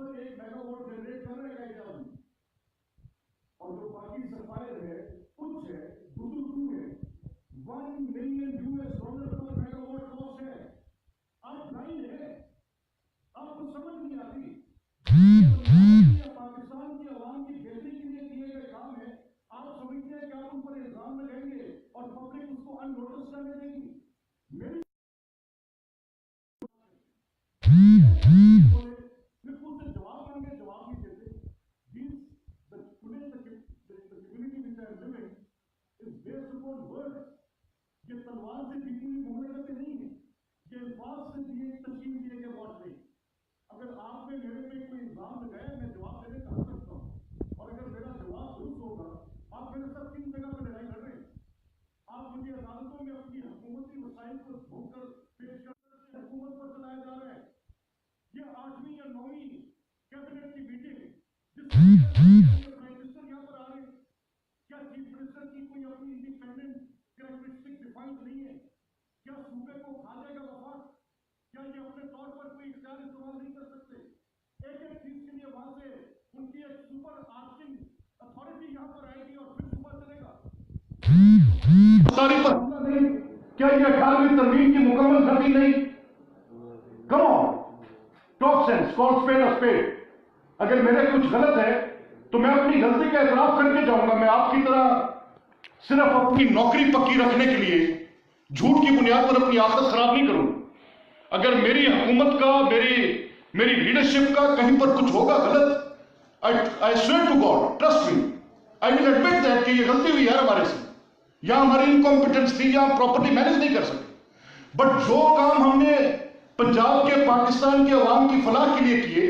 1 megawatt generate कर रहे हैं क्या? और जो बाकी सफायर है कुछ है बुजुर्ग है $1 मिलियन पर मेगावाट कॉस्ट है। आप लाइन है, आपको समझ नहीं आती। पाकिस्तान की आवाम की बेहतरी के लिए किए गए काम है। आप समझते हैं कि आप उन पर इल्जाम लगाएंगे और पब्लिक उसको अननोटिस करने देगी। मेरी जवाब मांगे, जवाब नहीं देते। ये तलवार से जीती हुई मुमलकतें नहीं है, ये अल्फाज से दिए तस्लीम दिए गए वोट नहीं। अगर आपने मेरे पे कोई इल्जाम लगाया, मैं जवाब देने का हक रखता हूँ, और अगर मेरा जवाब दुरुस्त होगा, आप मेरे साथ 3 जगह पर लड़ाई लड़ रहे हैं। आप मुझे अदालतों में अपनी हुकूमती वसाइल को धोकर पेश करके हुकूमत पर चलाए जा रहे हैं। ये 8वीं या 9वीं कैबिनेट की मीटिंग जिसमें प्राइम मिनिस्टर यहाँ पर आ रहे हैं, क्या चीफ मिनिस्टर की कोई अपनी इंडिपेंडेंट कैरेक्टरिस्टिक डिफाइन नहीं है? क्या सूबे को खा जाएगा वफाक? क्या ये अपने तौर पर कोई इख्तियार इस्तेमाल नहीं कर सकते? एक एक चीज के लिए वहां से उनकी एक सुपर आर्चिंग अथॉरिटी यहाँ पर आएगी और फिर सुबह चलेगा। पर हमला नहीं, क्या ये 18वीं तरमीम की मुकम्मल खत्म नहीं? Come on, talk sense, call spade a spade. अगर मेरे कुछ गलत है तो मैं अपनी गलती का एतराफ करके जाऊंगा। मैं आपकी तरह सिर्फ अपनी नौकरी पक्की रखने के लिए झूठ की बुनियाद पर अपनी आदत खराब नहीं करूंगा। अगर मेरी हुकूमत का, मेरी लीडरशिप का कहीं पर कुछ होगा गलत, I swear to God, trust me, I will admit that कि ये गलती हुई है हमारे से, या हमारी इनकॉम्पिटेंस थी, या प्रॉपर्टी मैनेज नहीं कर सके। बट जो काम हमने पंजाब के, पाकिस्तान के अवाम की फलाह के लिए किए,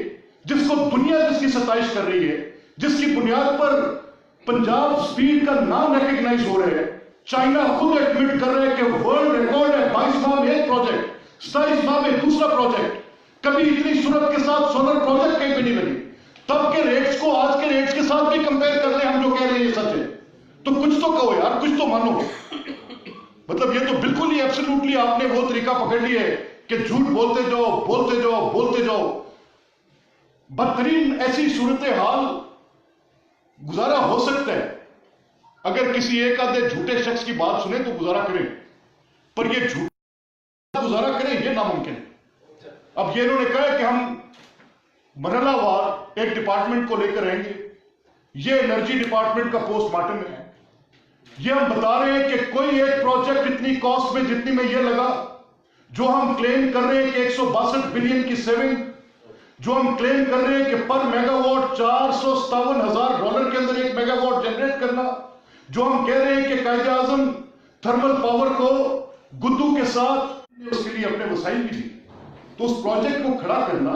जिसको दुनिया जिसकी सताइश कर रही है, जिसकी बुनियाद पर पंजाब स्पीड का नाम रिकॉग्नाइज हो रहे हैं, चाइना खुद एडमिट कर रहे हैं कि वर्ल्ड रिकॉर्ड है 22 माह में एक प्रोजेक्ट, 27 माह में दूसरा प्रोजेक्ट, कभी इतनी सूरत के साथ सोलर प्रोजेक्ट कहीं पे नहीं लगी। तब के रेट्स को आज के रेट्स के साथ भी कंपेयर कर ले, हम जो कह रहे हैं ये सच है, तो कुछ तो कहो यार, कुछ तो मानो। मतलब ये तो बिल्कुल ही एब्सोल्युटली आपने वो तरीका पकड़ लिया है कि झूठ बोलते जाओ, बोलते जाओ, बोलते जाओ। बदतरीन ऐसी सूरत हाल गुजारा हो सकता है, अगर किसी एक आधे झूठे शख्स की बात सुने तो गुजारा करें, पर ये झूठा गुजारा करें ये नामुमकिन है। अब ये इन्होंने कहा कि हम मरहलावार एक डिपार्टमेंट को लेकर रहेंगे, ये एनर्जी डिपार्टमेंट का पोस्टमार्टम है। ये हम बता रहे हैं कि कोई एक प्रोजेक्ट इतनी कॉस्ट में, जितनी में ये लगा, जो हम क्लेम कर रहे हैं कि 162 बिलियन की सेविंग, जो हम क्लेम कर रहे हैं कि पर मेगावाट $457,000 के अंदर 1 मेगावाट जनरेट करना, जो हम कह रहे हैं कि कायदे आजम थर्मल पावर को गुद्दू के साथ उसके लिए अपने वसाइल भी दी। तो उस प्रोजेक्ट को खड़ा करना,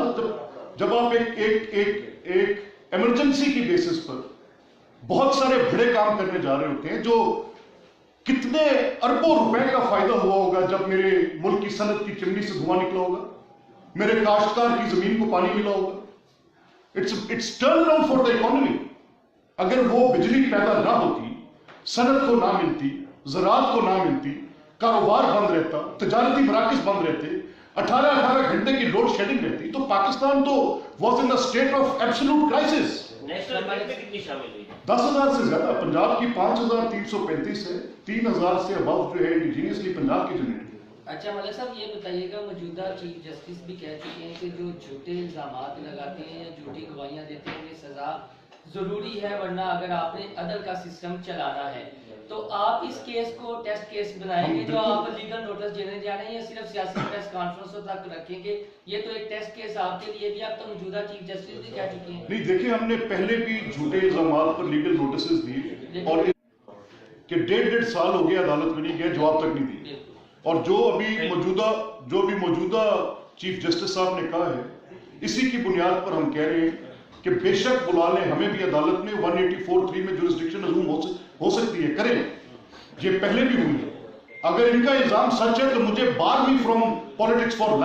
जब आप एक इमरजेंसी की बेसिस पर बहुत सारे बड़े काम करने जा रहे होते हैं, जो कितने अरबों रुपए का फायदा हुआ होगा जब मेरे मुल्क की सनत की चिमनी से धुआं निकला होगा, मेरे काश्तकार की जमीन को पानी मिला होगा। It's turn around for the economy. अगर वो बिजली पैदा ना होती, सनत को ना मिलती, ज़राअत को ना मिलती, कारोबार बंद रहता, तजारती मराकज़ बंद रहते, 18 घंटे की लोड शेडिंग रहती, तो पाकिस्तान तो was in the state of absolute crisis. National budget में कितनी शामिल हुई? 10,000 से ज्यादा। पंजाब की 5,335 है, 3,000 से अबव जो है इंडिजीनियसली पंजाब की जनरेट। अच्छा मलिक साहब, ये बताइएगा, मौजूदा चीफ जस्टिस भी कह चुके हैं कि जो झूठे इल्जामात लगाते हैं या झूठी गवाहियां देते हैं, ये सजा जरूरी है, वरना अगर आपने अदल का सिस्टम चलाना है तो आप इस केस को टेस्ट केस बनाएंगे, जो आप लीगल नोटिस देने जा रहे हैं, या सिर्फ सियासी प्रेस कॉन्फ्रेंसों तक रखेंगे? ये तो एक टेस्ट केस आपके लिए भी, आप तो मौजूदा चीफ जस्टिस भी कह चुके हैं। नहीं, देखिए, हमने पहले भी झूठे इल्जामात पर लीगल नोटिस दिए और कि 1.5 साल हो गया अदालत में नहीं गया, जवाब तक नहीं दी। और जो भी मौजूदा चीफ जस्टिस साहब ने कहा है, इसी की बुनियाद पर हम कह रहे हैं कि बेशक बुला लें हमें भी अदालत में, 184(3) में जुरिस्डिक्शन अज़ूम हो सकती है, करें, ये पहले भी हुई है। अगर इनका इल्जाम सच है तो मुझे bar me from politics for life.